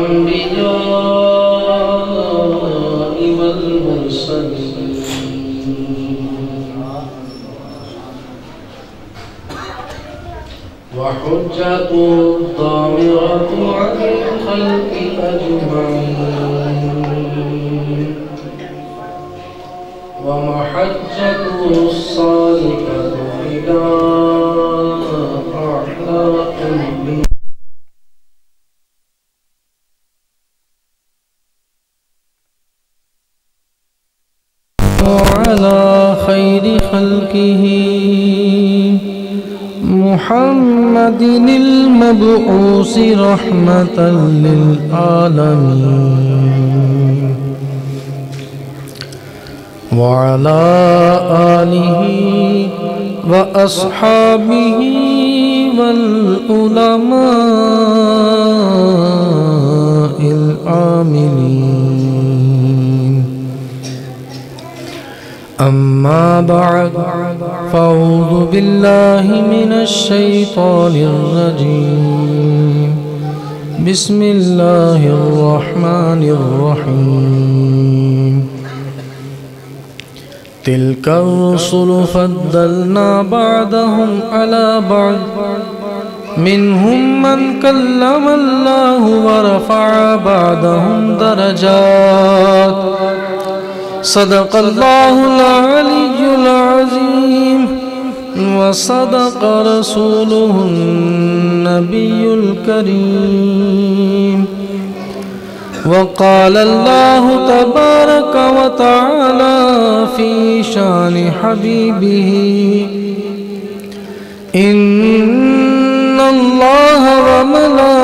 الأنبياء والمرسلين وحجة الضامرة عن الخلق أجمعين ومحجة الصالحة إلى أعلى أنبياء وعلى خير خلقه محمد المبعوث رحمة للعالمين وعلى آله وأصحابه والعلماء العاملين أما بعد فأعوذ بالله من الشيطان الرجيم بسم الله الرحمن الرحيم تلك الرسل فضلنا بعضهم على بعض منهم من كلم الله ورفع بعضهم درجات صدق الله العلي العظيم وصدق رسوله النبي الكريم وقال الله تبارك وتعالى في شان حبيبه إن الله وملائكته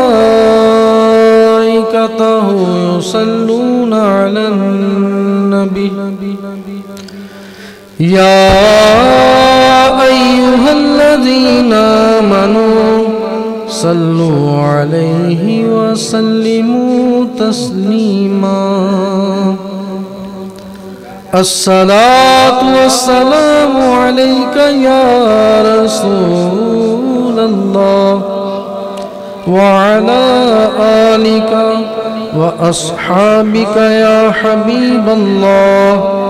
يصلون على النبي يا أيها الذين آمنوا صلوا عليه وسلموا تسليما الصلاة والسلام عليك يا رسول الله وعلى آلك وأصحابك يا حبيب الله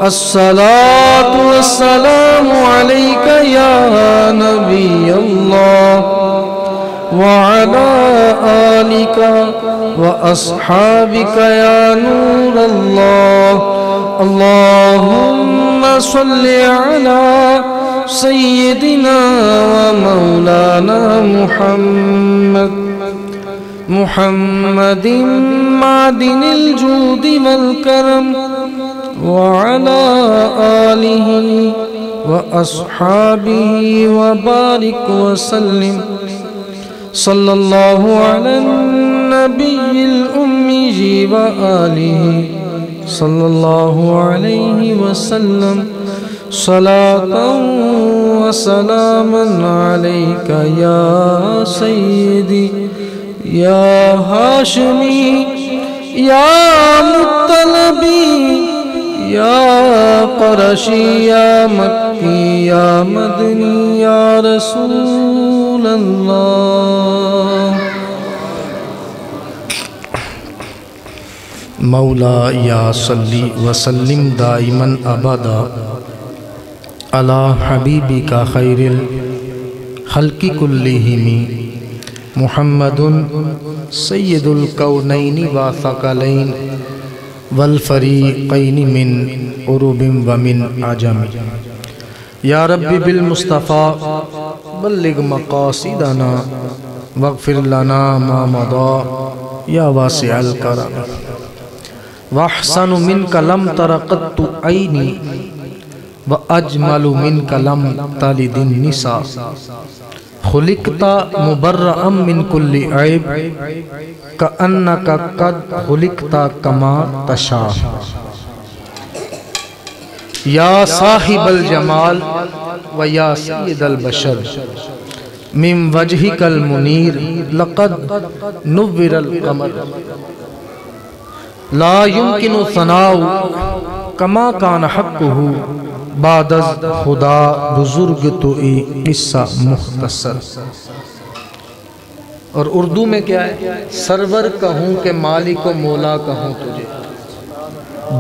الصلاة والسلام عليك يا نبي الله وعلى آلك وأصحابك يا نور الله اللهم صل على سيدنا ومولانا محمد معدن الجود والكرم وعلى آله وأصحابه وبارك وسلم صلى الله على النبي الأمي وآله صلى الله عليه وسلم صلاة وسلاما عليك يا سيدي يا هاشمي يا مطلبي يا قرشي يا مكي يا مدني يا رسول الله مولا یا صلی وسلم دائما ابدا علی حبیبک خیر الخلق کلہم محمد سید الکونین والثقلین والفریقین من عرب ومن عجم یا رب بالمصطفیٰ بلغ مقاصدنا واغفر لنا ما مضى یا واسع الکرم وَأَحْسَنُ مِنْكَ لَمْ تَرَقَتُّ عَيْنِي وَأَجْمَلُ مِنْكَ لَمْ تَلِدِ النِّسَاء خُلِقْتَ مُبَرَّأً مِنْ كُلِّ عَيْبٍ كَأَنَّكَ قَدْ خُلِقْتَ كَمَا تَشَاءُ یا صاحب الجمال ویا سید البشر من وجهك المنیر لقد نور القمر لا يمكن ثناء کما کان حقه بعد خدا بزرگ تو قصہ مختصر اور اردو میں کیا ہے؟ سرور کہوں کہ مالک و مولا کہوں تجھے،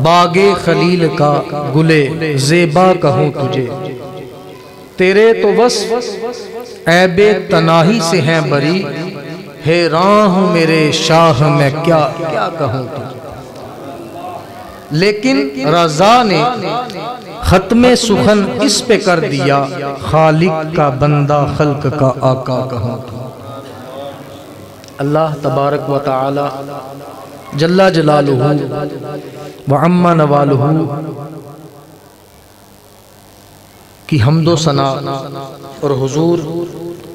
باغ خلیل کا گلے زیبا کہوں تجھے، تیرے تو وصف عیب تناہی سے ہیں بری، حیران ہوں میرے شاہ میں کیا کیا کہوں تجھے۔ لیکن رضا نے ختم سخن اس پہ کر دیا، خالق کا بندہ خلق کا آقا کہوں تجھے۔ اللہ تبارک و تعالی جل جلالہ وعم نوالہ کی حمد و ثنا اور حضور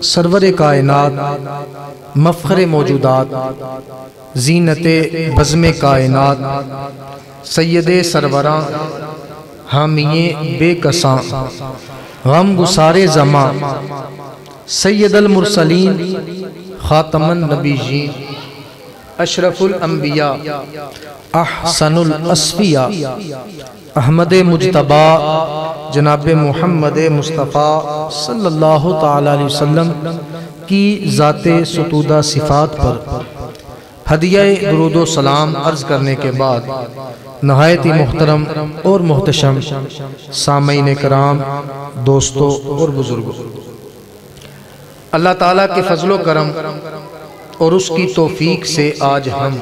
سرور کائنات مفخر موجودات زینت بزم کائنات سید سروراں حامی بے کساں غم گسار زماں سید المرسلین خاتم النبیین اشرف الانبیاء احسن الاسفیاء احمد مجتبی جناب محمد مصطفیٰ صلی اللہ تعالی علیہ وسلم کی ذات ستودہ صفات پر ہدیہ درود و سلام عرض کرنے کے بعد نہایت ہی محترم اور محتشم سامعین کرام، دوستو اور بزرگوں، اللہ تعالیٰ کے فضل و کرم اور اس کی توفیق سے آج ہم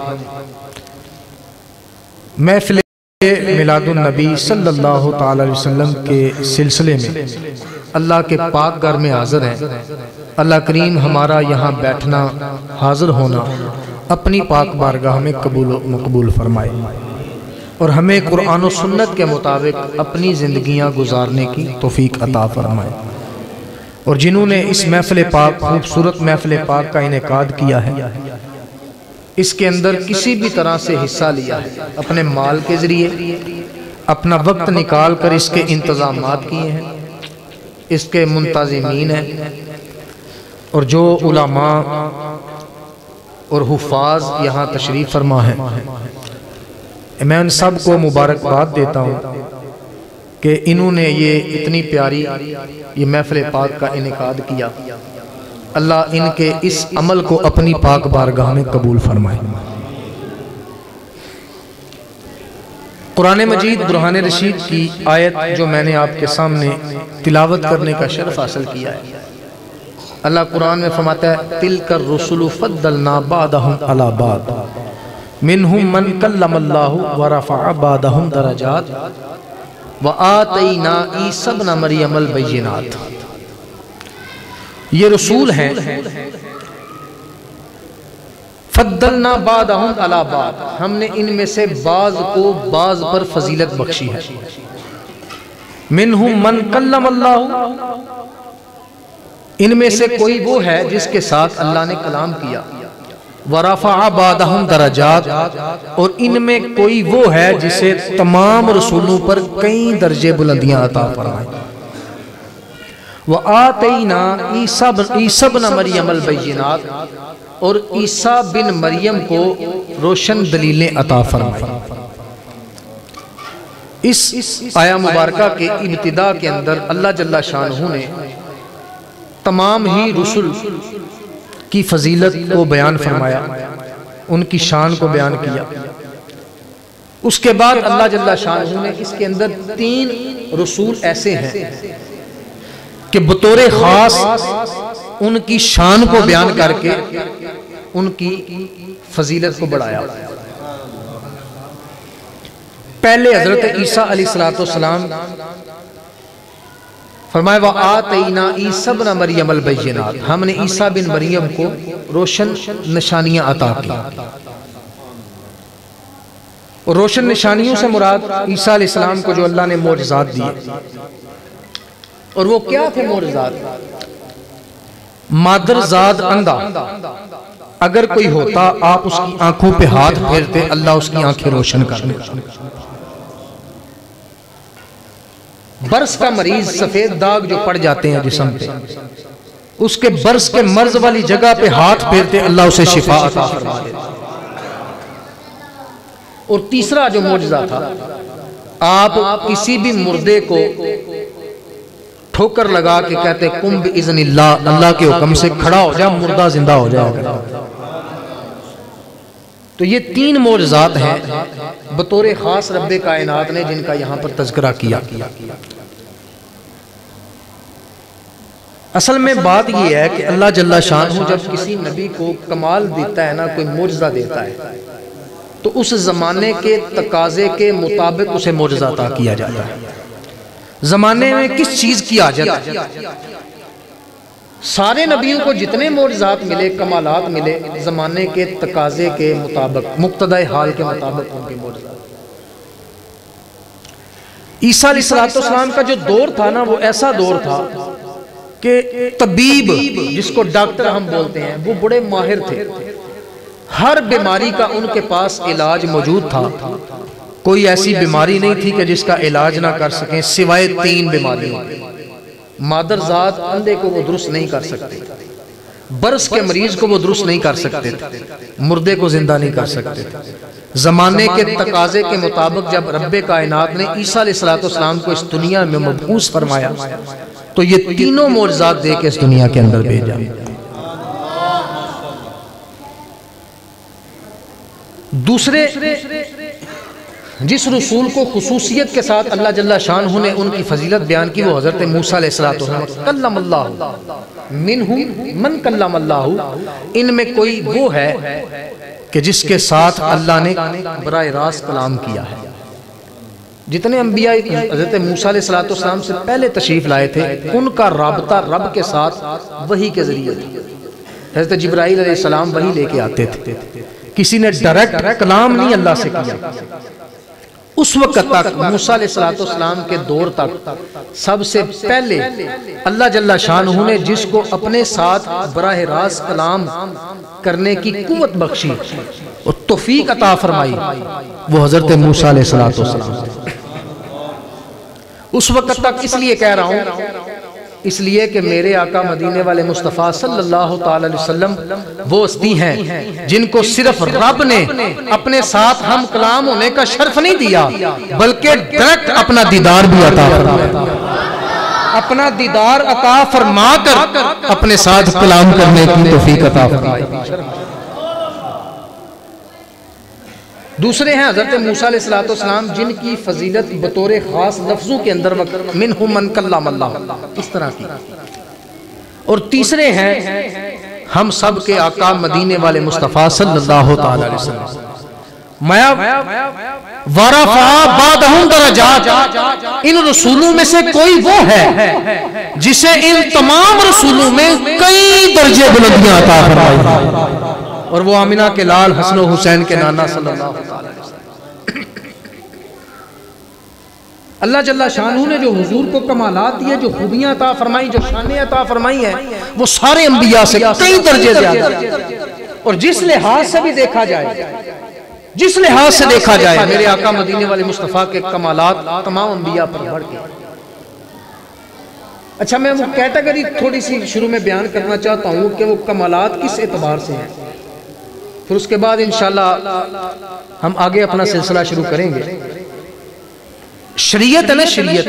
محفل میلاد النبی صلی اللہ تعالی علیہ وسلم کے سلسلے میں اللہ کے پاک گھر میں حاضر ہیں۔ اللہ کریم ہمارا یہاں بیٹھنا، حاضر ہونا اپنی پاک بارگاہ میں قبول و مقبول فرمائے اور ہمیں قرآن و سنت کے مطابق اپنی زندگیاں گزارنے کی توفیق عطا فرمائے۔ اور جنہوں نے اس محفل پاک، خوبصورت محفل پاک کا انعقاد کیا ہے، اس کے اندر کسی بھی طرح سے حصہ لیا ہے، اپنے مال کے ذریعے اپنا وقت نکال کر اس کے انتظامات کیے ہیں، اس کے منتظمین ہیں، اور جو علماء اور حفاظ یہاں تشریف فرما ہیں، میں ان سب کو مبارکباد دیتا ہوں کہ انہوں نے یہ اتنی پیاری یہ محفل پاک کا انعقاد کیا۔ اللہ ان کے اس عمل کو اپنی پاک بارگاہ میں قبول فرمائے۔ قرآن مجید برہان رشید کی آیت جو میں نے آپ کے سامنے تلاوت کرنے کا شرف حاصل کیا ہے، اللہ قرآن میں فرماتا ہے تِلْكَ الرُّسُلُ فَضَّلْنَا بَعْضَهُمْ عَلَى بَعْضٍ مِّنْهُمْ مَنْ كَلَّمَ اللَّهُ وَرَفَعَ بَعْضَهُمْ دَرَجَاتٍ وَآتَيْنَا عِیسَیٰ ابْنَ مَرْیَمَ الْبَیِّنَاتِ۔ یہ رسول ہیں، فضلنا بعضهم علی بعض، ہم نے ان میں سے بعض کو بعض پر فضیلت بخشی ہے۔ منہم من کلم اللہ، ان میں سے کوئی وہ ہے جس کے ساتھ اللہ نے کلام کیا۔ ورفع بعضهم درجات، اور ان میں کوئی وہ ہے جسے تمام رسولوں پر کئی درجے بلندیاں عطا فرمائیں۔ وَآتَيْنَا عِیسَیٰ ابْنَ مَرْیَمَ الْبَیِّنَاتِ، اور عیسیٰ بن مریم کو روشن دلیلیں عطا فرمائیں۔ اس آیہ مبارکہ کے ابتدا کے اندر اللہ جل شانہ نے تمام ہی رسل کی فضیلت کو بیان فرمایا، ان کی شان کو بیان کیا۔ اس کے بعد اللہ جل شانہ نے اس کے اندر 3 رسول ایسے ہیں کہ بطور خاص ان کی شان کو بیان کر کے ان کی فضیلت کو بڑھایا۔ پہلے حضرت عیسیٰ علیہ السلام فرمایا وَآتَيْنَا عِیسَیٰ ابْنَ مَرْیَمَ الْبَیِّنَاتِ، ہم نے عیسیٰ بن مریم کو روشن نشانیاں عطا کی۔ اور روشن نشانیوں سے مراد عیسیٰ علیہ السلام کو جو اللہ نے معجزات دیے، اور وہ کیا تھے معجزات؟ مادر زاد اندھا اگر کوئی ہوتا، آپ اس کی آنکھوں پہ ہاتھ پھیرتے، اللہ اس کی آنکھیں روشن کر دیتا۔ برس کا مریض، سفید داغ جو پڑ جاتے ہیں جسم پہ، اس کے برس کے مرض والی جگہ پہ ہاتھ پھیرتے، اللہ اسے شفا عطا فرما دیتا۔ اور تیسرا جو معجزہ تھا، آپ کسی بھی مردے کو ٹھوکر لگا کے کہتے قم باذن اللہ، اللہ کے حکم سے کھڑا ہو جا، مردہ زندہ ہو جائے گا۔ تو یہ 3 معجزات ہیں بطور خاص رب کائنات نے جن کا یہاں پر تذکرہ کیا۔ اصل میں بات یہ ہے کہ اللہ جل شانہ جب کسی نبی کو کمال دیتا ہے نا، کوئی معجزہ دیتا ہے، تو اس زمانے کے تقاضے کے مطابق اسے معجزہ عطا کیا جاتا ہے۔ زمانے میں کس چیز کی حاجت ہے؟ سارے نبیوں کو جتنے معجزات ملے، کمالات ملے، زمانے کے تقاضے کے مطابق، مقتضائے حال کے مطابق ان کے معجزات۔ عیسیٰ علیہ السلام کا جو دور تھا نا، وہ ایسا دور تھا کہ طبیب، جس کو ڈاکٹر ہم بولتے ہیں، وہ بڑے ماہر تھے۔ ہر بیماری کا ان کے پاس علاج موجود تھا۔ کوئی ایسی بیماری نہیں تھی کہ جس کا علاج نہ کر سکیں، سوائے 3 بیماریوں۔ مادر ذات اندھے کو وہ درست نہیں کر سکتے، برس کے مریض کو وہ درست نہیں کر سکتے تھے، مردے کو زندہ نہیں کر سکتے تھے۔ زمانے کے تقاضے کے مطابق جب رب کائنات نے عیسیٰ علیہ السلام کو اس دنیا میں مبعوث فرمایا تو یہ تینوں معجزات دے کے اس دنیا کے اندر بھیجا۔ دوسرے جس رسول کو خصوصیت کے ساتھ اللہ جل شانہ نے ان کی فضیلت بیان کی وہ حضرت موسیٰ علیہ السلام، کلم اللہ منہم من کلم اللہ، ان میں کوئی وہ ہے کہ جس کے ساتھ اللہ نے براہ راست کلام کیا ہے۔ جتنے انبیاء حضرت موسیٰ علیہ السلام سے پہلے تشریف لائے تھے، ان کا رابطہ رب کے ساتھ وحی کے ذریعے تھا۔ حضرت جبرائیل علیہ السلام وحی لے کے آتے تھے، کسی نے ڈائریکٹ کلام نہیں اللہ سے کیا۔ اس وقت تک موسیٰ علیہ السلام کے دور تک سب سے پہلے اللہ جل شانہ نے جس کو اپنے ساتھ براہ راست کلام کرنے کی قوت بخشی اور توفیق عطا فرمائی وہ حضرت موسیٰ علیہ السلام۔ اس وقت تک اس لیے کہہ رہا ہوں، اس لیے کہ میرے آقا مدینے والے مصطفیٰ صلی اللہ تعالی علیہ وسلم وہ ہستی ہیں جن کو صرف رب نے اپنے ساتھ ہم کلام ہونے کا شرف نہیں دیا بلکہ ڈائریکٹ اپنا دیدار بھی عطا فرمایا، اپنا دیدار عطا فرما کر اپنے ساتھ کلام کرنے کی توفیق عطا فرمائی۔ دوسرے ہیں حضرت موسیٰ علیہ السلام جن کی فضیلت بطور خاص لفظوں کے اندر منہم من کلم اللہ اس طرح کی، اور تیسرے ہیں ہم سب کے آقا مدینے والے مصطفیٰ صلی اللہ تعالی علیہ وسلم۔ وَرَفَعَ بَعْضَهُمْ دَرَجَاتٍ، ان رسولوں میں سے کوئی وہ ہے جسے ان تمام رسولوں میں کئی درجے بلندیاں عطا فرمائی، اور وہ آمنہ کے لال حسن و حسین کے نانا صلی اللہ علیہ وسلم۔ اللہ جل شانہ نے جو حضور کو کمالات دیے، جو خوبیاں عطا فرمائی، جو شانیں عطا فرمائی ہیں، وہ سارے انبیاء سے کئی درجے زیادہ۔ اور جس لحاظ سے بھی دیکھا جائے، جس لحاظ سے دیکھا جائے، میرے آقا مدینے والے مصطفیٰ کے کمالات تمام انبیاء پر بڑھ گئے۔ اچھا، میں وہ کیٹیگری تھوڑی سی شروع میں بیان کرنا چاہتا ہوں کہ وہ کمالات کس اعتبار سے ہیں، پھر اس کے بعد انشاءاللہ ہم آگے اپنا سلسلہ شروع کریں گے۔ شریعت ہے نا، شریعت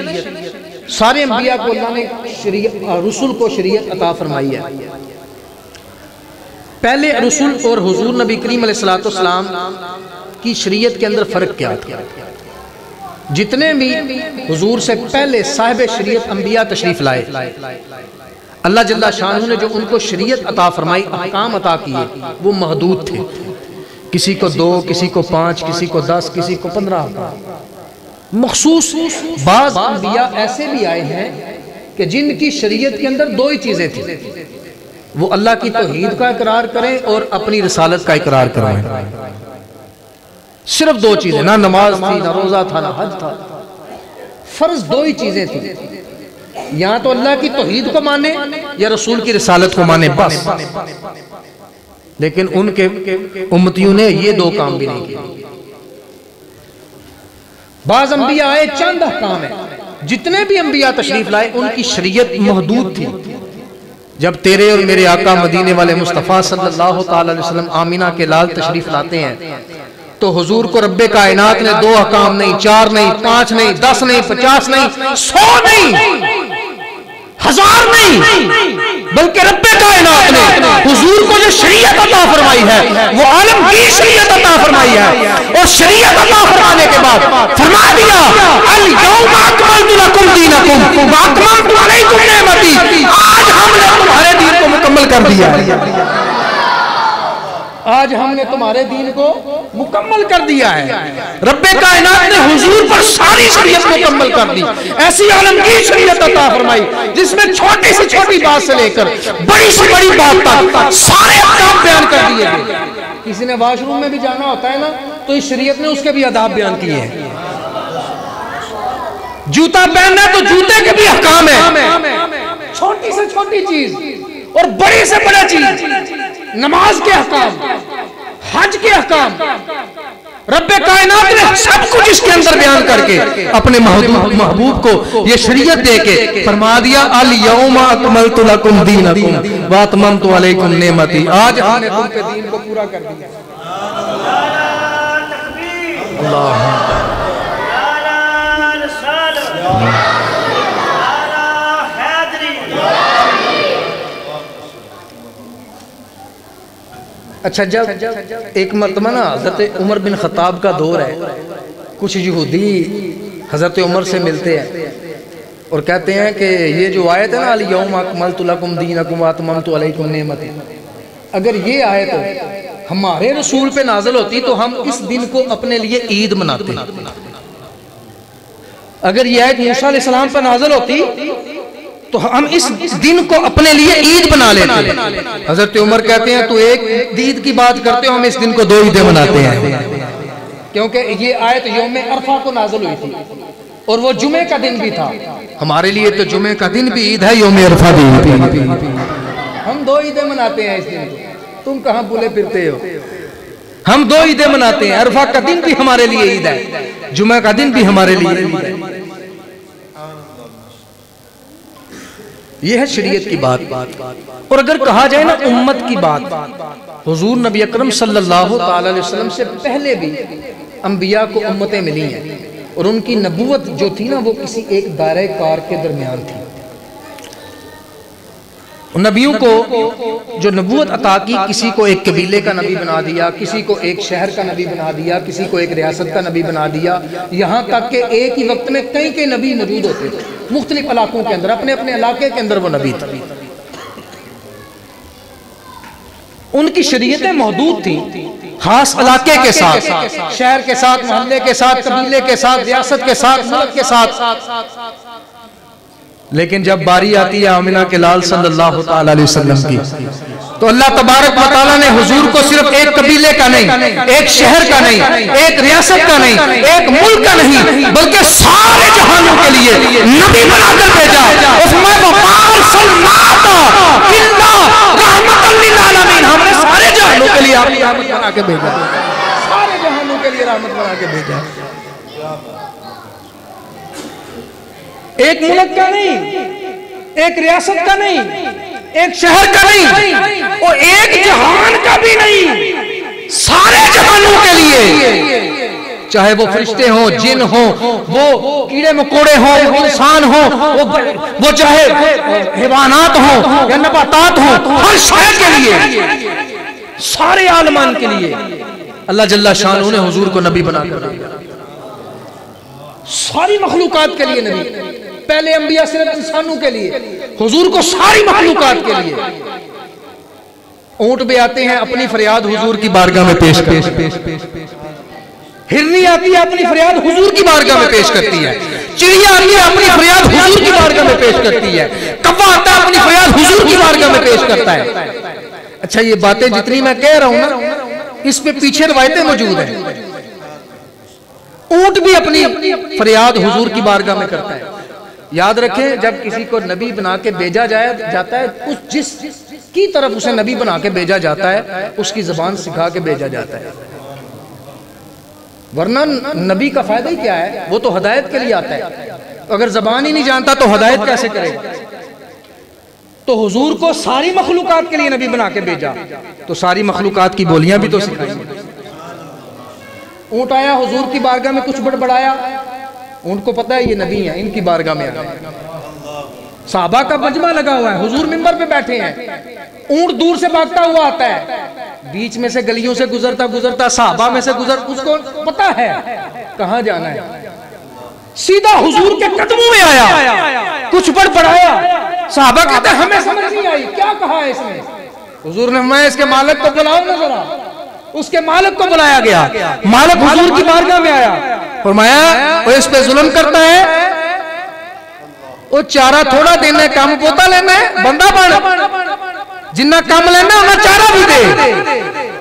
سارے انبیاء کو اللہ نے رسول کو شریعت عطا فرمائی ہے۔ پہلے رسول اور حضور نبی کریم علیہ السلام کی شریعت کے اندر فرق کیا تھا؟ جتنے بھی حضور سے پہلے صاحب شریعت انبیاء تشریف لائے، اللہ جل شانہ نے جو ان کو شریعت عطا فرمائی، احکام عطا کیے، وہ محدود تھے۔ کسی کو 2، کسی کو 5، کسی کو 10، کسی کو 15 احکام مخصوص۔ بعض انبیاء ایسے بھی آئے ہیں کہ جن کی شریعت کے اندر 2 ہی چیزیں تھیں، وہ اللہ کی توحید کا اقرار کریں اور اپنی رسالت کا اقرار کریں۔ صرف 2 چیزیں، نہ نماز تھی، نہ روزہ تھا، نہ حج تھا، فرض 2 ہی چیزیں تھیں، یا تو اللہ کی توحید کو مانے یا رسول کی رسالت کو مانے، بس۔ لیکن ان کے امتیوں نے یہ 2 کام بھی نہیں کیے۔ بعض انبیاء آئے، چند احکام ہیں، جتنے بھی انبیاء تشریف لائے ان کی شریعت محدود تھی۔ جب تیرے اور میرے آقا مدینے والے مصطفیٰ صلی اللہ تعالی علیہ وسلم آمینہ کے لال تشریف لاتے ہیں تو حضور کو رب کائنات نے 2 احکام نہیں، 4 نہیں، 5 نہیں، 10 نہیں، 50 نہیں، 100 نہیں، ہزار نہیں بلکہ رب کائنات نے حضور کو جو شریعت عطا فرمائی ہے وہ عالمگیر شریعت عطا فرمائی ہے، اور شریعت عطا فرمانے کے بعد فرما دیا الیوم اکملت لکم دینکم واکملت علیکم نعمتی، آج ہم نے تمہارے دین کو مکمل کر دیا ہے، آج ہم نے تمہارے دین کو مکمل کر دیا ہے۔ رب کائنات نے حضور پر ساری شریعت مکمل کر دی، ایسی عالمگیر شریعت عطا فرمائی جس میں چھوٹی سے چھوٹی بات سے لے کر بڑی سے بڑی بات تک سارے احکام بیان کر دیے گئے۔ کسی نے واش روم میں بھی جانا ہوتا ہے نا تو اس شریعت نے اس کے بھی آداب بیان کیے ہیں، جوتا پہننا ہے تو جوتے کے بھی احکام ہیں، چھوٹی سے چھوٹی چیز اور بڑی سے بڑا چیز، نماز کے احکام، حج کے احکام، رب کائنات نے سب کچھ اس کے اندر بیان کر کے اپنے محبوب کو یہ شریعت دے کے فرما دیا الیوم اکملت لکم دینکم واتممت علیکم نعمتی، آج ہم نے تم پہ دین کو پورا کر دیا۔ اللہ اچھا، جب ایک مرتبہ نا حضرت عمر بن خطاب کا دور ہے، کچھ یہودی حضرت عمر سے ملتے ہیں اور کہتے ہیں کہ یہ جو آیت ہے نا الیوم اکملت لکم دینکم واتممت علیکم نعمتی، اگر یہ آیت ہمارے رسول پہ نازل ہوتی تو ہم اس دن کو اپنے لیے عید مناتے، اگر یہ آیت موسیٰ علیہ السلام پہ نازل ہوتی تو ہم اس دن کو اپنے لیے عید بنا لیتے۔ حضرت عمر کہتے ہیں تو ایک عید کی بات کرتے ہو، ہم اس دن کو دو عیدیں مناتے ہیں، کیونکہ یہ آیت یوم عرفہ کو نازل ہوئی تھی اور وہ جمعے کا دن بھی تھا، ہمارے لیے تو جمعے کا دن بھی عید ہے، یوم عرفہ بھی عید ہے، ہم دو عیدیں مناتے ہیں اس دن کو، تم کہاں بھولے پھرتے ہو، ہم دو عیدیں مناتے ہیں، عرفہ کا دن بھی ہمارے لیے عید ہے، جمعہ کا دن بھی ہمارے لیے عید ہے۔ یہ ہے شریعت کی بات، اور اگر کہا جائے نا امت کی بات، حضور نبی اکرم صلی اللہ علیہ وسلم سے پہلے بھی انبیاء کو امتیں ملی ہیں، اور ان کی نبوت جو تھی نا وہ کسی ایک دائرہ کار کے درمیان تھی۔ نبیوں کو جو نبوت عطا کی، کسی کو ایک قبیلے کا نبی بنا دیا، کسی کو ایک شہر کا نبی بنا دیا، کسی کو ایک ریاست کا نبی بنا دیا، یہاں تک کہ ایک ہی وقت میں کئی نبی موجود ہوتے تھے مختلف علاقوں کے اندر، اپنے اپنے علاقے کے اندر وہ نبی تھے۔ ان کی شریعتیں محدود تھیں، خاص علاقے کے ساتھ، شہر کے ساتھ، محلے کے ساتھ، قبیلے کے ساتھ، ریاست کے ساتھ، ملک کے ساتھ۔ لیکن جب باری آتی ہے آمنہ کے لال صلی اللہ علیہ وسلم کی، تو اللہ تبارک و تعالیٰ نے حضور کو صرف ایک قبیلے کا نہیں، ایک شہر کا نہیں، ایک ریاست کا نہیں، ایک ملک کا نہیں، بلکہ سارے جہانوں کے لیے نبی بنا کر بھیجا۔ اس میں وَمَا أَرْسَلْنَاكَ إِلَّا رَحْمَةً لِّلْعَالَمِينَ، ہم نے سارے جہانوں کے لیے آپ کی رحمت بنا کے بھیجا، سارے جہانوں کے لیے رحمت بنا کے بھیجا۔ ایک ملک کا نہیں، ایک ریاست کا نہیں، ایک شہر کا نہیں، اور ایک جہان کا بھی نہیں، سارے جہانوں کے لیے، چاہے وہ فرشتے ہوں، جن ہوں، وہ کیڑے مکوڑے ہوں، وہ انسان ہوں، وہ چاہے حیوانات ہوں یا نباتات ہوں، ہر شے کے لیے، سارے عالمان کے لیے اللہ جل شانہ نے حضور کو نبی بنا کر دیا، ساری مخلوقات کے لیے نبی۔ پہلے انبیاء صرف انسانوں کے لیے، حضور کو ساری مخلوقات کے لیے۔ اونٹ بھی آتے ہیں اپنی فریاد حضور کی بارگاہ میں پیش کرتے ہیں، ہرنی آتی ہے اپنی فریاد حضور کی بارگاہ میں پیش کرتی ہے، چڑیا آتی ہے اپنی فریاد حضور کی بارگاہ میں پیش کرتی ہے، کوا آتا ہے اپنی فریاد حضور کی بارگاہ میں پیش کرتا ہے۔ اچھا، یہ باتیں جتنی میں کہہ رہا ہوں نا، اس پہ پیچھے روایتیں موجود ہیں۔ اونٹ بھی اپنی فریاد حضور کی بارگاہ میں کرتا ہے۔ یاد رکھیں، جب کسی کو نبی بنا کے بھیجا جاتا ہے، جس کی طرف اسے نبی بنا کے بھیجا جاتا ہے اس کی زبان سکھا کے بھیجا جاتا ہے، ورنہ نبی کا فائدہ ہی کیا ہے؟ وہ تو ہدایت کے لیے آتا ہے، اگر زبان ہی نہیں جانتا تو ہدایت کیسے کرے گا؟ تو حضور کو ساری مخلوقات کے لیے نبی بنا کے بھیجا تو ساری مخلوقات کی بولیاں بھی تو سکھائیں۔ اونٹ آیا حضور کی بارگاہ میں، کچھ بڑبڑایا، اونٹ کو پتہ ہے یہ نبی ہیں، ان کی بارگاہ میں آیا، صحابہ کا مجمع لگا ہوا ہے، حضور منبر پہ بیٹھے ہیں، اونٹ دور سے بھاگتا ہوا آتا ہے، بیچ میں سے گلیوں سے گزرتا صحابہ میں سے اس کو پتا ہے کہاں جانا ہے، سیدھا حضور کے قدموں میں آیا، کچھ بڑبڑایا، صحابہ کہتے ہیں ہمیں سمجھ نہیں آئی کیا کہا ہے اس نے، حضور نے فرمایا اس کے مالک کو بلاؤ نا ذرا، اس کے مالک کو بلایا گیا، مالک حضور کی بارگاہ میں آیا، فرمایا وہ اس پہ ظلم کرتا ہے، وہ چارہ تھوڑا دینا ہے، کام پوتا لینا ہے، بندہ بن جنہ کام لینا ہے انہا چارہ بھی دے۔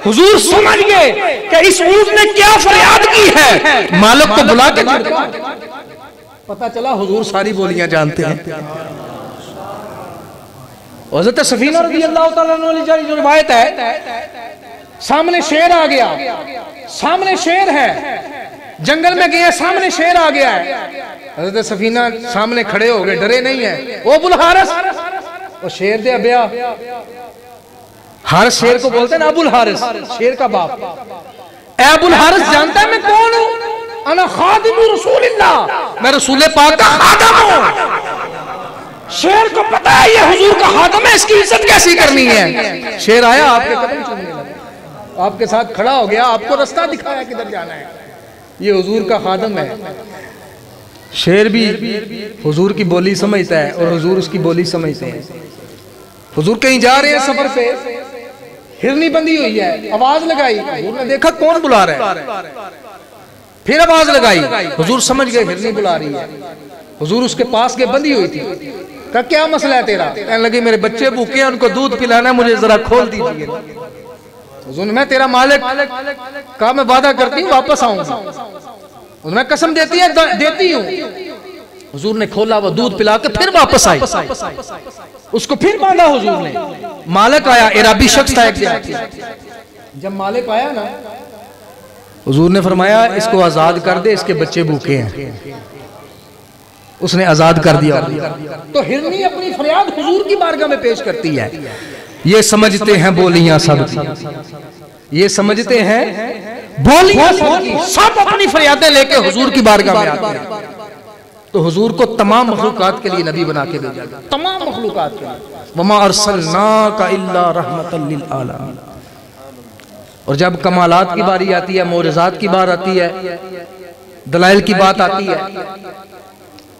حضور سمجھ گئے کہ اس اونٹ نے کیا فریاد کی ہے، مالک کو بلا کے پتہ چلا حضور ساری بولیاں جانتے ہیں۔ حضرت سفینہ رضی اللہ تعالیٰ عنہ جو روایت ہے، سامنے شیر آ گیا، سامنے شیر ہے، جنگل میں گئے سامنے شیر آ گیا ہے، حضرت سفینہ سامنے کھڑے ہو گئے، ڈرے نہیں ہیں، او ابو الحارث، وہ شیر دے ابیا، ہر شیر کو بولتے ہیں ابو الحارث، شیر کا باپ، اے ابو الحارث جانتا ہے میں کون ہوں؟ انا خادم رسول اللہ، میں رسول پاک کا خادم ہوں۔ شیر کو پتا ہے یہ حضور کا خادم ہے، اس کی عزت کیسی کرنی ہے، شیر آیا آپ کے قدم چومنے لگا، آپ کے ساتھ کھڑا ہو گیا، آپ کو رستہ دکھایا کدھر جانا ہے، یہ حضور کا خادم ہے۔ شیر بھی حضور کی بولی سمجھتا ہے اور حضور اس کی بولی سمجھتے ہیں۔ حضور کہیں جا رہے ہیں سفر پہ، ہرنی بندی ہوئی ہے، آواز لگائی، حضور نے دیکھا کون بلا رہا ہے، پھر آواز لگائی، حضور سمجھ گئے ہرنی بلا رہی ہے، حضور اس کے پاس کے بندی ہوئی تھی، کہا کیا مسئلہ ہے تیرا؟ کہنے لگی میرے بچے بھوکے ہیں، ان کو دودھ پلانا ہے، مجھے ذرا کھول دیجئے۔ حضور نے میں تیرا مالک، کہا میں وعدہ کرتی ہوں واپس آؤں گا، حضور نے قسم دیتی ہوں، حضور نے کھولا، وہ دودھ پلا کے پھر واپس آئی، اس کو پھر باندھا حضور نے، مالک آیا، عربی شخص تھا ایک جگہ، جب مالک آیا نا حضور نے فرمایا اس کو آزاد کر دے، اس کے بچے بھوکے ہیں، اس نے آزاد کر دیا۔ تو ہرنی اپنی فریاد حضور کی بارگاہ میں پیش کرتی ہے، یہ سمجھتے ہیں بولیاں سب کی، یہ سمجھتے ہیں بولیاں سب کی، سب اپنی فریادیں لے کے حضور کی بارگاہ میں آتے ہیں۔ تو حضور کو تمام مخلوقات کے لیے نبی بنا کے بھیجا گیا، تمام مخلوقات کے لیے، وَمَا أَرْسَلْنَاكَ إِلَّا رَحْمَةً لِلْعَالَمِينَ۔ اور جب کمالات کی باری آتی ہے، معجزات کی بات آتی ہے، دلائل کی بات آتی ہے،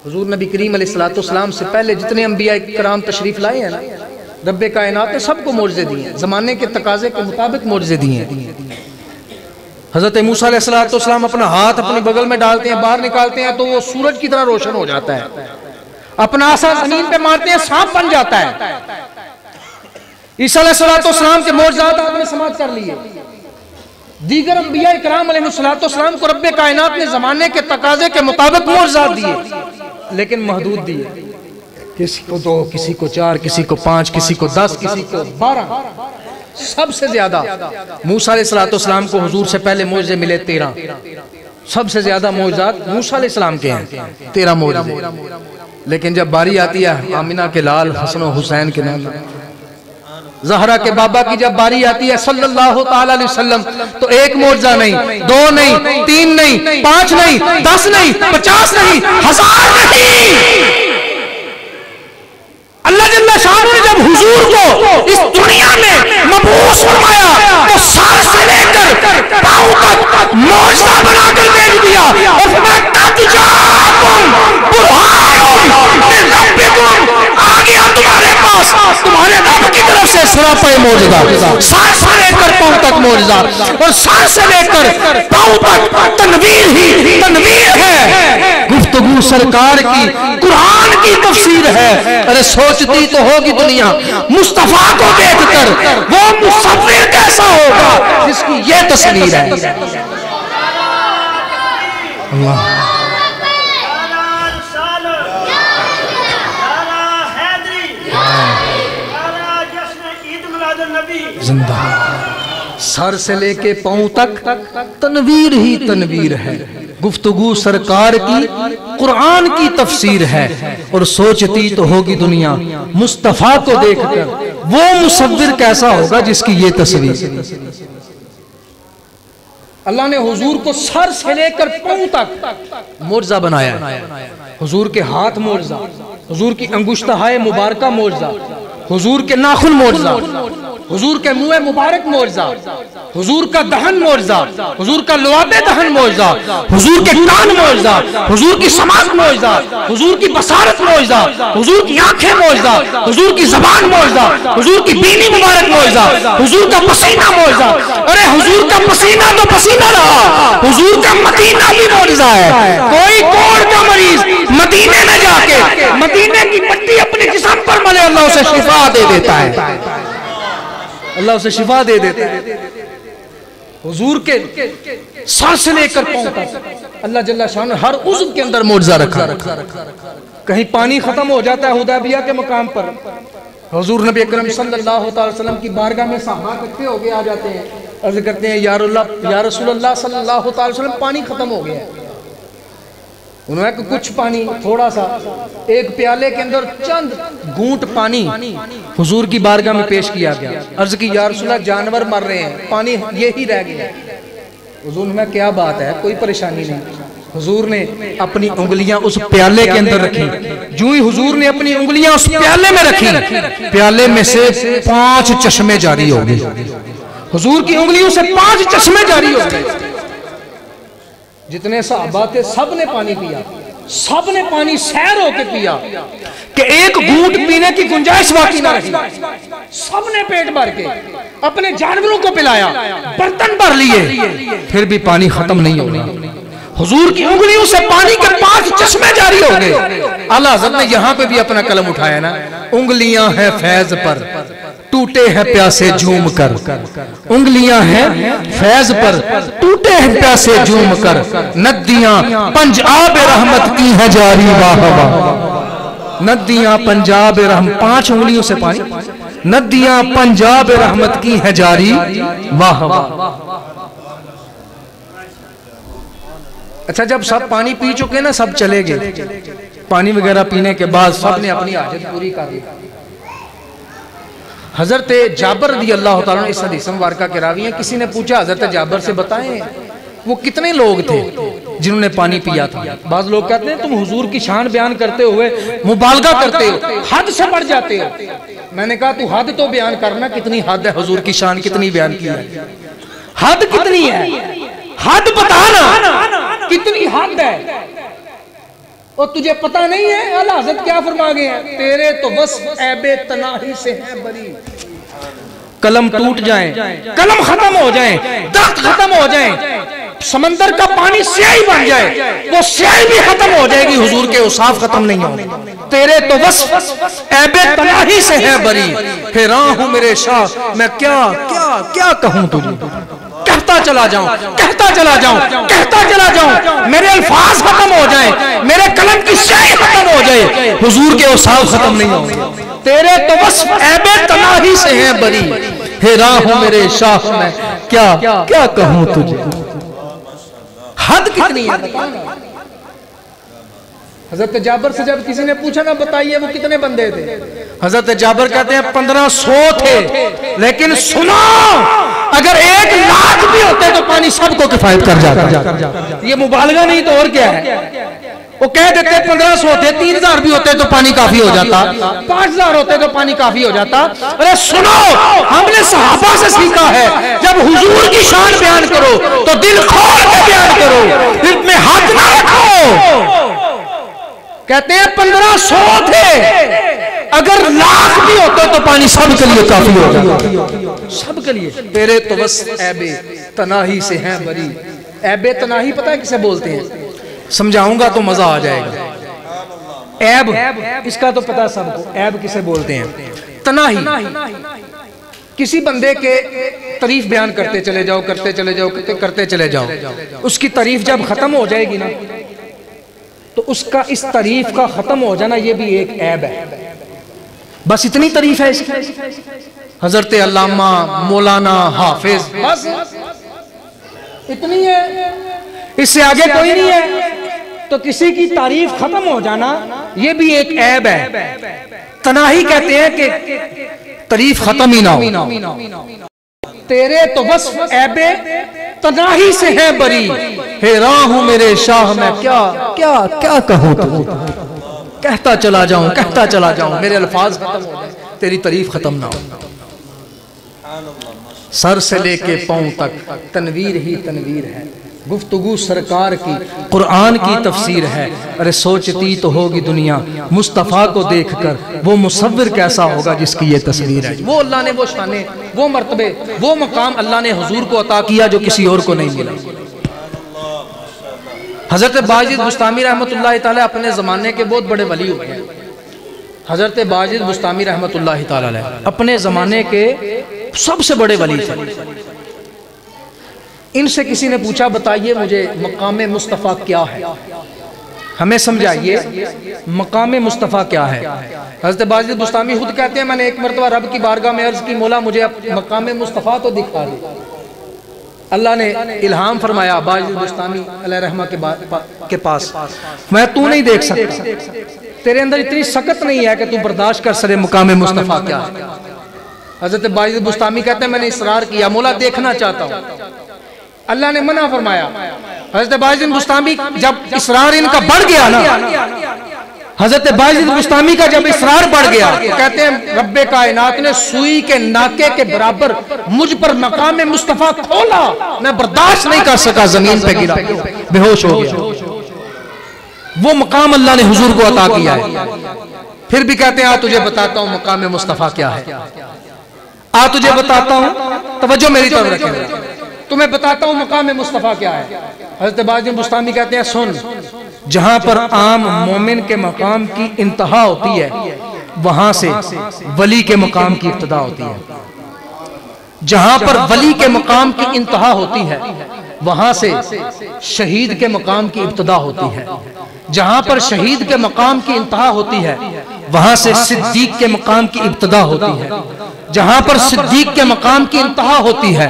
حضور نبی کریم علیہ السلام سے پہلے جتنے انبیاء کرام تشریف لائے ہیں نا، رب کائنات نے سب کو معجزے دیے ہیں، زمانے کے تقاضے کے مطابق معجزے دیے ہیں۔ حضرت موسیٰ علیہ السلام اپنا ہاتھ اپنی بغل میں ڈالتے ہیں، باہر نکالتے ہیں تو وہ سورج کی طرح روشن ہو جاتا ہے، اپنا عصا زمین پہ مارتے ہیں سانپ بن جاتا ہے۔ عیسیٰ علیہ السلام کے معجزات آپ نے سماعت کر لیے، دیگر انبیاء کرام علیہ السلام کو رب کائنات نے زمانے کے تقاضے کے مطابق معجزات دیے، لیکن محدود دیے، کسی کو 2، کسی کو 4، کسی کو 5، کسی کو 10، کسی کو 12، سب سے زیادہ موسیٰ علیہ السلام کو حضور سے پہلے معجزے ملے 13، سب سے زیادہ معجزات موسیٰ علیہ السلام کے ہیں 13 معجزے، لیکن جب باری آتی ہے آمینہ کے لال حسن و حسین کے نام، زہرہ کے بابا کی جب باری آتی ہے صلی اللہ تعالیٰ علیہ وسلم، تو ایک معجزہ نہیں، 2 نہیں، 3 نہیں، 5 نہیں، 10 نہیں، 50 نہیں، 1000 نہیں، اللہ جل شانہ نے جب حضور کو اس دنیا میں مبعوث فرمایا تو سر سے لے کر پاؤں تک معجزہ بنا کر بھیج دیا، اور فرمایا قد جاءکم برہان من ربکم، آ گیا تمہارے پاس تمہارے رب کی طرف سے سراپا معجزہ، سر سے لے کر پاؤں تک معجزہ، اور سر سے لے کر پاؤں تک تنویر ہی تنویر ہے، گفتگو سرکار کی، قرآن کی تفسیر ہے۔ ارے سوچتی تو ہوگی دنیا مصطفیٰ کو دیکھ کر وہ مصور کیسا ہوگا جس کی یہ تصویر ہے۔ اللہ زندہ، سر سے لے کے پاؤں تک تنویر ہی تنویر ہے، گفتگو سرکار کی، قرآن کی تفسیر ہے، اور سوچتی تو ہوگی دنیا مصطفیٰ کو دیکھ کر وہ مصور کیسا ہوگا جس کی یہ تصویر۔ اللہ نے حضور کو سر سے لے کر پاؤں تک معجزہ بنایا ہے، حضور کے ہاتھ معجزہ، حضور کی انگشتہائے مبارکہ معجزہ، حضور کے ناخن معجزہ، حضور کے منہ مبارک معجزہ، حضور کا دہن معجزہ، حضور کا لعاب دہن معجزہ، حضور کے کان معجزہ، حضور کی سماعت معجزہ، حضور کی بصارت معجزہ، حضور کی آنکھیں معجزہ، حضور کی زبان معجزہ، حضور کی بینی مبارک معجزہ، حضور کا پسینہ معجزہ۔ ارے حضور کا پسینہ تو پسینہ رہا، حضور کا مدینہ بھی معجزہ ہے۔ کوئی کوڑ کا مریض مدینے میں جا کے مدینے کی مٹی اپنے جسم پر ملے، اللہ اسے شفا دے دیتا ہے، اللہ اسے شفا دے دیتا ہے۔ حضور کے سر سے لے کر پاؤں تک اللہ جل شانہ ہر عضو کے اندر معجزہ رکھا۔ کہیں پانی ختم ہو جاتا ہے حدیبیہ کے مقام پر، حضور نبی اکرم صلی اللہ علیہ وسلم کی بارگاہ میں صحابہ اکٹھے ہو کے آ جاتے ہیں، عرض کرتے ہیں یا رسول اللہ صلی اللہ علیہ وسلم پانی ختم ہو گیا ہے۔ انہوں نے کہا کچھ پانی، تھوڑا سا، ایک پیالے کے اندر چند گھونٹ پانی حضور کی بارگاہ میں پیش کیا گیا۔ عرض کی یا رسول اللہ جانور مر رہے ہیں، پانی یہی رہ گیا۔ حضور نے کہا کیا بات ہے، کوئی پریشانی نہیں۔ حضور نے اپنی انگلیاں اس پیالے کے اندر رکھی، جو ہی حضور نے اپنی انگلیاں اس پیالے میں رکھی، پیالے میں سے 5 چشمے جاری ہو گئے۔ حضور کی انگلیوں سے 5 چشمے جاری ہو گئے۔ جتنے صحابہ تھے سب نے پانی پیا، سب نے پانی سیر ہو کے پیا کہ ایک گھونٹ پینے کی گنجائش باقی نہ رہی۔ سب نے پیٹ بھر کے اپنے جانوروں کو پلایا، برتن بھر لیے، پھر بھی پانی ختم نہیں ہو رہا۔ حضور کی انگلیوں سے پانی کے 5 چشمے جاری ہو گئے۔ اعلیٰ حضرت نے یہاں پہ بھی اپنا قلم اٹھایا نا، انگلیاں ہیں فیض پر، ٹوٹے ہیں پیاسے جھوم کر، انگلیاں ہیں فیض پر، ٹوٹے ہیں پیاسے جھوم کر، ندیاں پنجاب رحمت کی ہیں جاری واہ واہ، ندیاں پنجاب رحمت، 5 انگلیوں سے پانی، ندیاں پنجاب رحمت کی ہیں جاری واہ واہ۔ اچھا جب سب پانی پی چکے نا، سب چلے گئے، پانی وغیرہ پینے کے بعد سب نے اپنی حاجت پوری کر لی۔ حضرت جابر رضی اللہ تعالیٰ اس حدیث مبارکہ کے راوی ہیں، کسی نے پوچھا حضرت جابر سے بتائیں وہ کتنے لوگ تھے جنہوں نے پانی پیا تھا؟ بعض لوگ کہتے ہیں تم حضور کی شان بیان کرتے ہوئے مبالغہ کرتے ہو، حد سے بڑھ جاتے ہو۔ میں نے کہا تو حد تو بیان کرنا، کتنی حد ہے، حضور کی شان کتنی بیان کی ہے، حد کتنی ہے، حد بتانا کتنی حد ہے۔ اور تجھے پتہ نہیں ہے اعلیٰ حضرت کیا فرما گئے ہیں، تیرے تو وصف عیب تناہی سے ہیں بری۔ قلم ٹوٹ جائیں، قلم ختم ہو جائیں، درخت ختم ہو جائیں، سمندر کا پانی سیاہی بن جائے، وہ سیاہی بھی ختم ہو جائے گی، حضور کے اوصاف ختم نہیں ہوں گے۔ تیرے تو وصف عیب تناہی سے ہیں بری، حیران ہوں میرے شاہ میں کیا کہوں تجھے، کہتا چلا جاؤں، کہتا چلا جاؤں، کہتا چلا جاؤں، میرے الفاظ ختم ہو جائیں، میرے قلم کی سیاہی ختم ہو جائے، حضور کے اوصاف ختم نہیں ہوں گے۔ تیرے تو وصف عیب تناہی سے ہیں بری، حیران ہوں میرے شاہ میں کیا کہوں تجھے۔ حد کتنی ہے بتانا۔ حضرت جابر سے جب کسی نے پوچھا نا بتائیے وہ کتنے بندے تھے، حضرت جابر کہتے ہیں 1500 تھے، لیکن سنو اگر 1 لاکھ بھی ہوتے تو پانی سب کو کفایت کر جاتا۔ یہ مبالغہ نہیں تو اور کیا ہے، وہ کہہ دیتے 1500 ہوتے، 3000 بھی ہوتے تو پانی کافی ہو جاتا، 5000 ہوتے تو پانی کافی ہو جاتا۔ ارے سنو ہم نے صحابہ سے سیکھا ہے جب حضور کی شان بیان کرو تو دل کھول کے بیان کرو، دل میں ہاتھ نہ رکھو۔ کہتے ہیں 1500 تھے، اگر لاکھ بھی ہوتے تو پانی سب کے لیے کافی ہو جاتا، سب کے لیے۔ تیرے تو بس عیب تناہی سے ہیں بری۔ عیب تناہی پتہ ہے کسے بولتے ہیں، سمجھاؤں گا تو مزہ آ جائے گا۔ عیب اس کا تو پتہ سب کو، عیب کسے بولتے ہیں، تناہی۔ کسی بندے کے تعریف بیان کرتے چلے جاؤ، کرتے چلے جاؤ، کرتے چلے جاؤ، اس کی تعریف جب ختم ہو جائے گی نا تو اس کا اس تعریف کا ختم ہو جانا یہ بھی ایک عیب ہے۔ بس اتنی تعریف ہے اس کی، حضرت علامہ مولانا حافظ، بس اتنی ہے، اس سے آگے کوئی نہیں ہے۔ تو کسی کی تعریف ختم ہو جانا یہ بھی ایک عیب ہے۔ تناہی کہتے ہیں کہ تعریف ختم ہی نہ ہو۔ تیرے تو وصف عیب تناہی سے ہیں بری، حیران ہوں میرے شاہ میں کیا کہوں تو۔ کہتا چلا جاؤں میرے الفاظ ختم ہو جائیں تیری تعریف ختم نہ ہو. سر سے لے کے پاؤں تک تنویر ہی تنویر ہے، گفتگو سرکار کی قرآن کی تفسیر ہے. ارے سوچتی تو ہوگی دنیا مصطفیٰ کو دیکھ کر وہ مصور کیسا ہوگا جس کی یہ تصویر ہے. وہ اللہ نے وہ شانے، وہ مرتبے، وہ مقام اللہ نے حضور کو عطا کیا جو کسی اور کو نہیں ملا. حضرت باجد بستامی رحمت اللہ تعالی اپنے زمانے کے بہت بڑے ولی ہوئے ہیں. حضرت باجد بستامی رحمت اللہ تعالی اپنے زمانے کے سب سے بڑے ولی تھے. ان سے کسی نے پوچھا بتائیے مجھے مقام مصطفیٰ کیا ہے، ہمیں سمجھائیے مقام مصطفیٰ کیا ہے. حضرت باجد بستامی خود کہتے ہیں میں نے ایک مرتبہ رب کی بارگاہ میں عرض کی مولا مجھے مقام مصطفیٰ تو دکھا دے. اللہ نے الہام فرمایا باجد بستامی علیہ رحمہ کے پاس میں تو نہیں دیکھ سکتا، تیرے اندر اتنی سخت نہیں ہے کہ تو برداشت کر سکے مقام مصطفیٰ کیا ہے. حضرت باجد بستامی کہتے ہیں میں نے اصرار کیا مولا دیکھنا چاہتا ہوں. اللہ نے منع فرمایا. حضرت باجد بستامی جب اصرار ان کا بڑھ گیا نا، حضرت باجد بستامی کا جب اصرار بڑھ گیا تو کہتے ہیں رب کائنات نے سوئی کے ناکے کے برابر مجھ پر مقام مصطفیٰ کھولا، میں برداشت نہیں کر سکا، زمین پہ گرا بے ہوش ہو گیا. وہ مقام اللہ نے حضور کو عطا کیا ہے. پھر بھی کہتے ہیں تجھے بتاتا ہوں مقام مصطفیٰ کیا ہے، تجھے بتاتا ہوں، توجہ میری طرف رکھیں، تمہیں بتاتا ہوں مقام مصطفیٰ کیا ہے. حضرت باجد بستامی کہتے ہیں سن، جہاں پر عام مومن کے مقام کی انتہا ہوتی ہے وہاں سے ولی کے مقام کی ابتدا ہوتی ہے. جہاں پر ولی کے مقام کی انتہا ہوتی ہے وہاں سے شہید کے مقام کی ابتدا ہوتی ہے. جہاں پر شہید کے مقام کی انتہا ہوتی ہے وہاں سے صدیق کے مقام کی ابتدا ہوتی ہے. جہاں پر صدیق کے مقام کی انتہا ہوتی ہے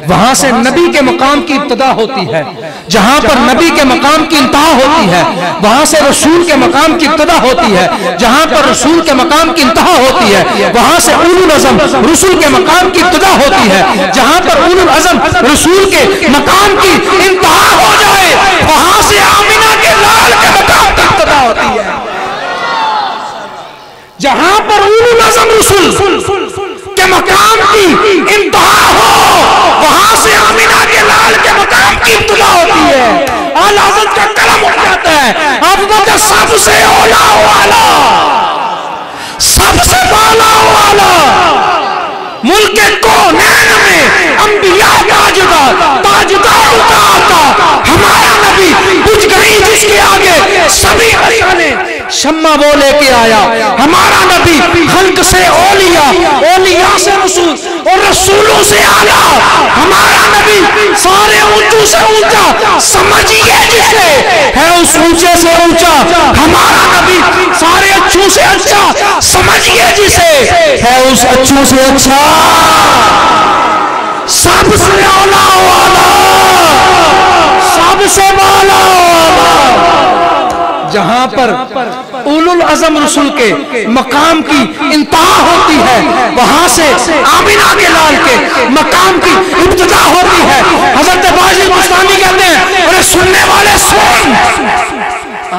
وہاں سے نبی کے مقام کی ابتدا ہوتی ہے. جہاں پر نبی کے مقام کی انتہا ہوتی ہے وہاں سے رسول کے مقام کی ابتدا ہوتی ہے. جہاں پر رسول کے مقام کی انتہا ہوتی ہے وہاں سے اولو العزم رسول کے مقام کی ابتدا ہوتی ہے. جہاں پر اولو العزم رسول کے مقام کی انتہا ہو جائے وہاں سے آمینہ کے لال کے مقام کی ابتدا ہوتی ہے. جہاں پر اولو العزم رسول کے مقام کی انتہا ہو وہاں سے آمینہ کے لال کے مقام کی ابتدا ہوتی ہے. اعلی حضرت کا کلم اٹھ جاتا ہے ابوبکر سب سے اولا والا، سب سے بالا والا، ملک کونین میں انبیاء تاجدار کا آقا ہمارا نبی بجھ گئی جس کے آگے سبھی اشانے شمع وہ لے کے آیا. ہمارا نبی خلق سے اولیاء، اولیاء سے رسول اور رسولوں سے اعلیٰ. ہمارا نبی سارے اونچوں سے اونچا، سمجھیے جسے ہے اس اونچے سے اونچا. ہمارا نبی سارے اچھوں سے اچھا، سمجھیے جسے ہے اس اچھوں سے اچھا. سب سے اولا والا، سب سے بالا والا. جہاں پر اولو العزم رسول کے مقام کی انتہا ہوتی ہے وہاں سے آمینہ کے لال کے مقام کی ابتدا ہوتی ہے. حضرت باجد بستامی کہتے ہیں ارے سننے والے سن،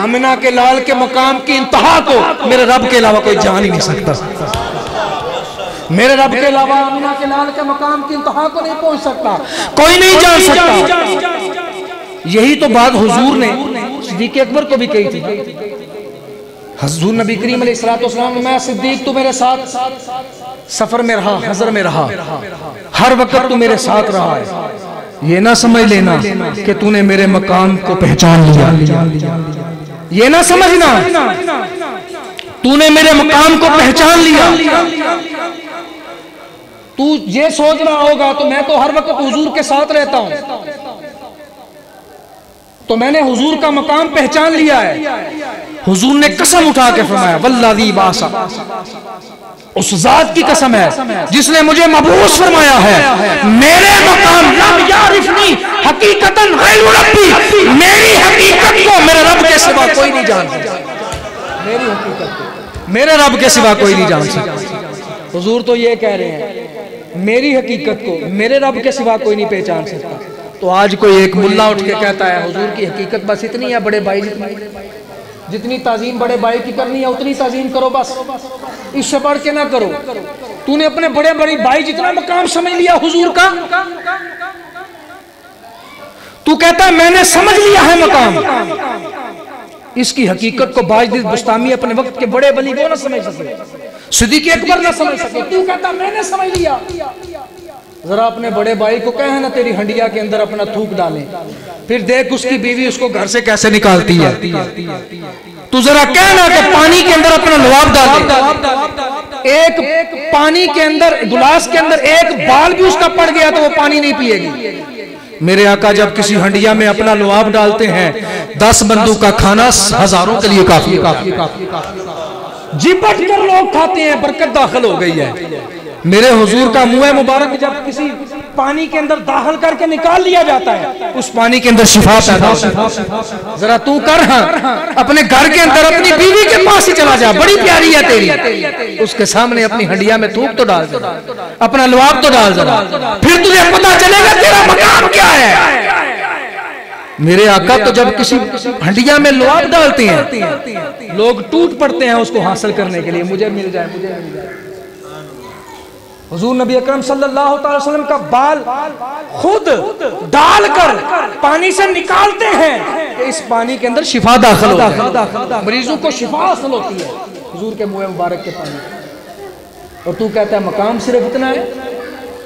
آمینہ کے لال کے مقام کی انتہا کو میرے رب کے علاوہ کوئی جان ہی نہیں سکتا. میرے رب کے علاوہ آمینہ کے لال کے مقام کی انتہا کو نہیں پہنچ سکتا، کوئی نہیں جان سکتا. یہی تو بات حضور نے صدیق اکبر کو بھی کہی تھی. حضور نبی کریم علیہ السلام میں صدیق تو میرے ساتھ سفر میں رہا، حضر میں رہا، ہر وقت تو میرے ساتھ رہا ہے. یہ نہ سمجھ لینا کہ تو نے میرے مقام کو پہچان لیا، یہ نہ سمجھنا تو نے میرے مقام کو پہچان لیا. تو یہ سوچ رہا ہوگا تو میں تو ہر وقت حضور کے ساتھ رہتا ہوں تو میں نے حضور کا مقام پہچان لیا ہے. حضور نے قسم اٹھا کے فرمایا والذی باسا، اس ذات کی قسم ہے جس نے مجھے مبعوث فرمایا ہے، میرے مقام لم یعرفنی حقیقتاً غیر ربی، میری حقیقت کو میرے رب کے سوا کوئی نہیں جان سکتا. میری حقیقت کو میرے رب کے سوا کوئی نہیں جان سکتا. حضور تو یہ کہہ رہے ہیں میری حقیقت کو میرے رب کے سوا کوئی نہیں پہچان سکتا. تو آج کوئی ایک ملا اٹھ کے کہتا ہے حضور کی حقیقت بس اتنی ہے بڑے بھائی جتنی. جتنی تعظیم بڑے بھائی کی کرنی ہے اتنی تعظیم کرو بس، اس سے بڑھ کے نہ کرو۔ تو نے اپنے بڑے بڑے بھائی جتنا مقام سمجھ لیا حضور کا، تو کہتا ہے میں نے سمجھ لیا ہے مقام، اس کی حقیقت کو باجدید بستامی اپنے وقت کے بڑے ولی وہ نہ سمجھ سکے، صدیق اکبر نہ سمجھ سکے، تو کہتا میں نے سمجھ لیا۔ ذرا اپنے بڑے بھائی کو کہے نا تیری ہنڈیا کے اندر اپنا تھوک ڈالیں، پھر دیکھ اس کی بیوی اس کو گھر سے کیسے نکالتی ہے۔ تو ذرا کہنا کہ پانی کے اندر اپنا لعاب ڈالے، ایک پانی کے اندر گلاس کے اندر ایک بال بھی اس کا پڑ گیا تو وہ پانی نہیں پیے گی۔ میرے آقا جب کسی ہنڈیا میں اپنا لعاب ڈالتے ہیں 10 بندوں کا کھانا ہزاروں کے لیے کافی جپٹ کر لوگ کھاتے ہیں، برکت داخل ہو گئی ہے۔ میرے حضور کا منہ مبارک جب کسی پانی کے اندر داخل کر کے نکال لیا جاتا ہے اس پانی کے اندر شفا پیدا ہوتی ہے۔ ذرا تو کر ہاں اپنے گھر کے اندر اپنی بیوی کے پاس ہی چلا جا، بڑی پیاری ہے تیری، اس کے سامنے اپنی ہنڈیا میں تھوک تو ڈال، اپنا لعاب تو ڈال، پھر تجھے پتا چلے گا تیرا مقام کیا ہے۔ میرے آقا تو جب کسی ہنڈیا میں لعاب ڈالتے ہیں لوگ ٹوٹ پڑتے ہیں اس کو حاصل کرنے کے لیے، مجھے مل جائے مجھے مل جائے۔ حضور نبی اکرم صلی اللہ علیہ وسلم کا بال خود ڈال کر پانی سے نکالتے ہیں کہ اس پانی کے اندر شفا داخل ہوتا ہے، مریضوں کو شفا حاصل ہوتی ہے حضور کے منہ مبارک کے پانی۔ اور تو کہتا ہے مقام صرف اتنا ہے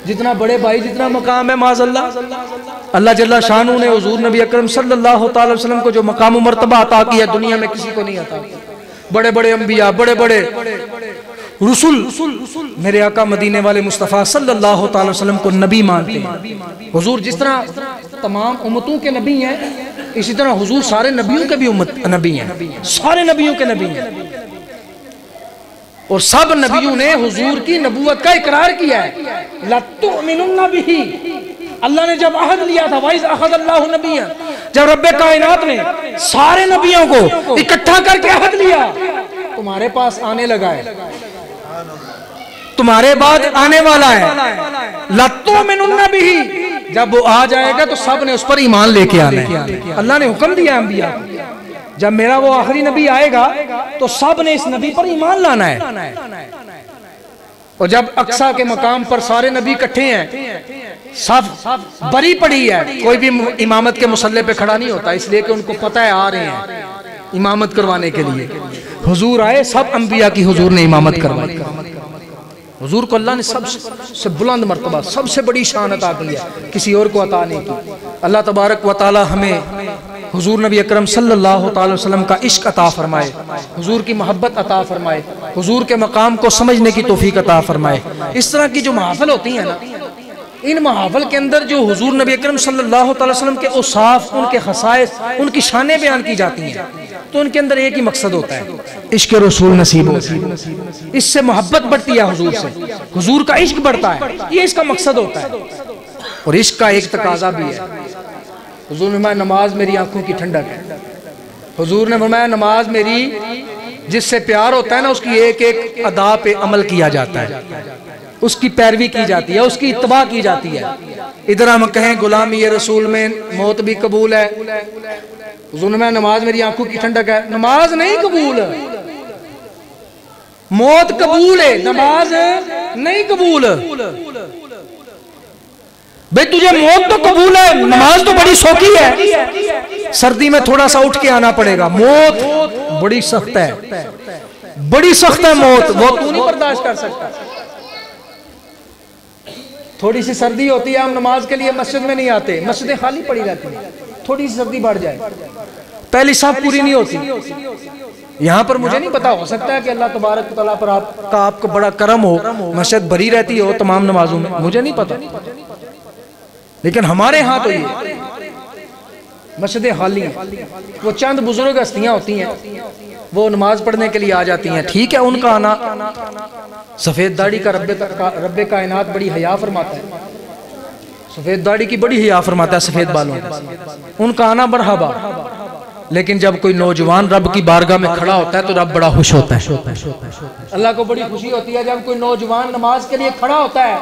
جتنا بڑے بھائی جتنا مقام ہے، معاذ اللہ۔ اللہ جل شانہ نے حضور نبی اکرم صلی اللہ تعالی وسلم کو جو مقام و مرتبہ عطا کیا دنیا میں کسی کو نہیں عطا کیا۔ بڑے بڑے انبیاء، بڑے بڑے رسول، میرے آقا مدینے والے مصطفیٰ صلی اللہ تعالی وسلم کو نبی مانتے ہیں۔ حضور جس طرح تمام امتوں کے نبی ہیں اسی طرح حضور سارے نبیوں کے بھی نبی ہیں، سارے نبیوں کے نبی ہیں، اور سب نبیوں نے حضور کی نبوت کا اقرار کیا ہے۔ لَتُؤْمِنُنَّ بِهِ، اللہ نے جب عہد لیا تھا وَإِذْ أَخَذَ اللَّهُ نَبِيًّا، جب رب کائنات نے سارے نبیوں کو اکٹھا کر کے عہد لیا تمہارے پاس آنے لگا ہے، تمہارے بعد آنے والا ہے، لَتُؤْمِنُنَّ بِهِ، جب وہ آ جائے گا تو سب نے اس پر ایمان لے کے آنا ہے۔ اللہ نے حکم دیا انبیاء، جب میرا وہ آخری نبی آئے گا تو سب نے اس نبی پر ایمان لانا ہے۔ اور جب اقصیٰ کے مقام پر سارے نبی اکٹھے ہیں، سب بری پڑی ہے، کوئی بھی امامت کے مصلی پہ کھڑا نہیں ہوتا، اس لیے کہ ان کو پتہ ہے آ رہے ہیں امامت کروانے کے لیے۔ حضور آئے، سب انبیاء کی حضور نے امامت کروائی۔ حضور کو اللہ نے سب سے بلند مرتبہ، سب سے بڑی شان عطا کی ہے، کسی اور کو عطا نہیں کی۔ اللہ تبارک و تعالی ہمیں حضور نبی اکرم صلی اللہ تعالی وسلم کا عشق عطا فرمائے، حضور کی محبت عطا فرمائے، حضور کے مقام کو سمجھنے کی توفیق عطا فرمائے۔ اس طرح کی جو محافل ہوتی ہیں نا، ان محافل کے اندر جو حضور نبی اکرم صلی اللہ تعالی وسلم کے اوصاف، ان کے خصائص، ان کی شانیں بیان کی جاتی ہیں، تو ان کے اندر ایک ہی مقصد ہوتا ہے، عشق رسول نصیب ہوتا ہے، اس سے محبت بڑھتی ہے حضور سے، حضور کا عشق بڑھتا ہے، یہ اس کا مقصد ہوتا ہے۔ اور عشق کا ایک تقاضا بھی ہے، حضور نے فرمایا نماز میری آنکھوں کی ٹھنڈک ہے، حضور نے فرمایا نماز میری جس سے پیار ہوتا ہے نا اس کی ایک ایک ادا پہ عمل کیا جاتا ہے، اس کی پیروی کی جاتی ہے، اس کی اتباع کی جاتی ہے۔ ادھر ہم کہیں غلامی رسول میں موت بھی قبول ہے، حضور نے فرمایا نماز میری آنکھوں کی ٹھنڈک ہے، نماز نہیں قبول، موت قبول ہے، نماز نہیں قبول۔ بھئی تجھے موت تو قبول ہے، نماز تو بڑی سوکی ہے، سردی میں تھوڑا سا اٹھ کے آنا پڑے گا، موت بڑی سخت ہے، بڑی سخت ہے موت، وہ تو نہیں برداشت کر سکتا۔ تھوڑی سی سردی ہوتی ہے ہم نماز کے لیے مسجد میں نہیں آتے، مسجدیں خالی پڑی رہتی ہیں، تھوڑی سی سردی بڑھ جائے پہلی صف پوری نہیں ہوتی۔ یہاں پر مجھے نہیں پتا، ہو سکتا ہے کہ اللہ تبارک و تعالیٰ پر آپ کو بڑا کرم ہو، مسجد بھری رہتی ہو تمام نمازوں میں، مجھے نہیں پتا، لیکن ہمارے ہاں تو یہ مسجدیں خالی ہیں، وہ چند بزرگ ہستیاں ہوتی ہیں وہ نماز پڑھنے کے لیے آ جاتی ہیں، ٹھیک ہے ان کا آنا، سفید داڑھی کا رب کائنات بڑی حیا فرماتا ہے، سفید داڑھی کی بڑی حیا فرماتا ہے سفید بالوں، ان کا آنا مرحبا، لیکن جب کوئی نوجوان رب کی بارگاہ میں کھڑا ہوتا ہے تو رب بڑا خوش ہوتا ہے۔ اللہ کو بڑی خوشی ہوتی ہے جب کوئی نوجوان نماز کے لیے کھڑا ہوتا ہے۔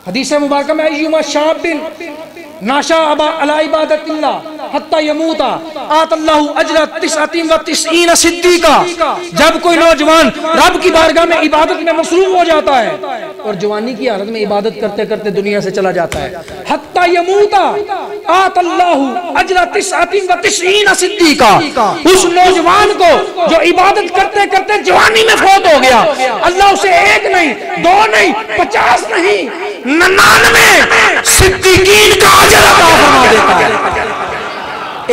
حدیث مبارکہ میں ایما شاب ناشا علی عبادت اللہ حتی یموتا آت اللہ اجر 99 صدیقہ. جب کوئی نوجوان رب کی بارگاہ میں عبادت میں مصروف ہو جاتا ہے اور جوانی کی حالت میں عبادت کرتے کرتے دنیا سے چلا جاتا ہے، حتی یموتا آت اللہ اجر 99 صدیقہ. اس نوجوان کو جو عبادت کرتے کرتے جوانی میں فوت ہو گیا، اللہ اسے 1 نہیں 2 نہیں 50 نہیں 99 صدیقین کا اجر عطا فرما دیتا ہے.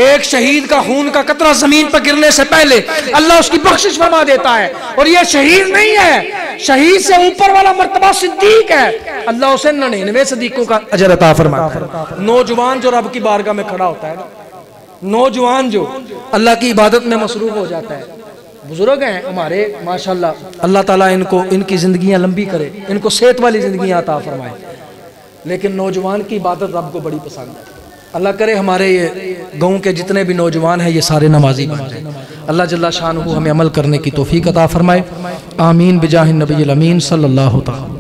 ایک شہید کا خون کا قطرہ زمین پر گرنے سے پہلے اللہ اس کی بخشش فرما دیتا ہے. اور یہ شہید نہیں ہے، شہید سے اوپر والا مرتبہ صدیق ہے، اللہ اسے 99 صدیقوں کا اجر عطا فرماتا ہے. نوجوان جو رب کی بارگاہ میں کھڑا ہوتا ہے، نوجوان جو اللہ کی عبادت میں مصروف ہو جاتا ہے. بزرگ ہیں ہمارے ماشاءاللہ، اللہ تعالیٰ ان کی زندگیاں لمبی کرے، ان کو صحت والی زندگیاں عطا فرمائے. لیکن نوجوان کی عبادت رب کو بڑی پسند ہے. اللہ کرے ہمارے یہ گاؤں کے جتنے بھی نوجوان ہیں یہ سارے نمازی بن جائیں. اللہ جل شانہ ہمیں عمل کرنے کی توفیق عطا فرمائے. آمین بجاہ النبی الامین صلی اللہ تعالی.